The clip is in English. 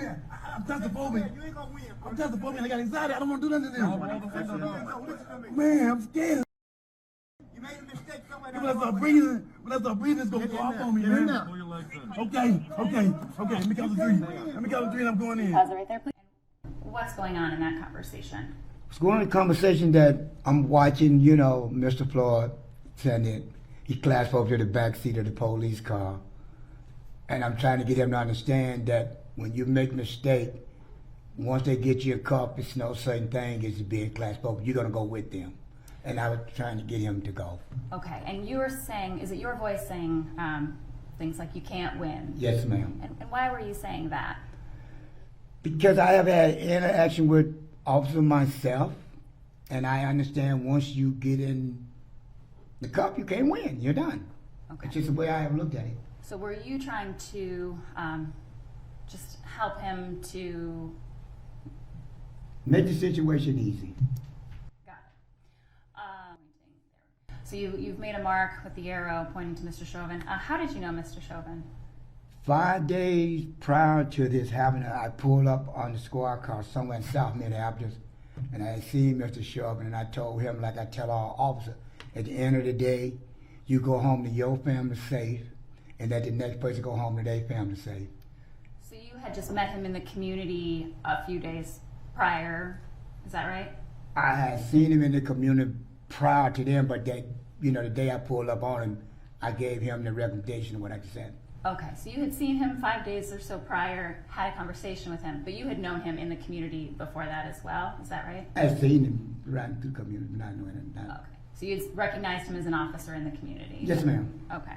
win. I'm testifying. You ain't gonna win. I'm testifying. I got anxiety. I don't want to do nothing to them. Man, I'm scared. You made a mistake somewhere. When I start breathing, it's gonna go off on me, man. Okay. Let me count to three. I'm going in. Pause it right there, please. What's going on in that conversation? It's going on a conversation that I'm watching, you know, Mr. Floyd saying that he clasped over to the back seat of the police car. And I'm trying to get him to understand that when you make a mistake, once they get you a cup, it's no certain thing as being clasped over. You're going to go with them. And I was trying to get him to go. Okay. And you were saying, is it your voice saying things like you can't win? Yes, ma'am. And why were you saying that? Because I have had interaction with officers myself, and I understand once you get in the cup, you can't win. You're done. Okay. It's just the way I have looked at it. So were you trying to just help him to make the situation easy? Got it. So you've made a mark with the arrow pointing to Mr. Chauvin. How did you know Mr. Chauvin? 5 days prior to this happening, I pulled up on the squad car somewhere in South Minneapolis, and I seen Mr. Chauvin, and I told him, like I tell all officers, at the end of the day, you go home to your family safe, and let the next person go home to their family safe. So you had just met him in the community a few days prior, is that right? I had seen him in the community prior to them, but that, you know, the day I pulled up on him, I gave him the recommendation of what I said. Okay, so you had seen him 5 days or so prior, had a conversation with him, but you had known him in the community before that as well, is that right? I had seen him riding through the community, not knowing him. Okay, so you recognized him as an officer in the community? Yes, ma'am. Okay.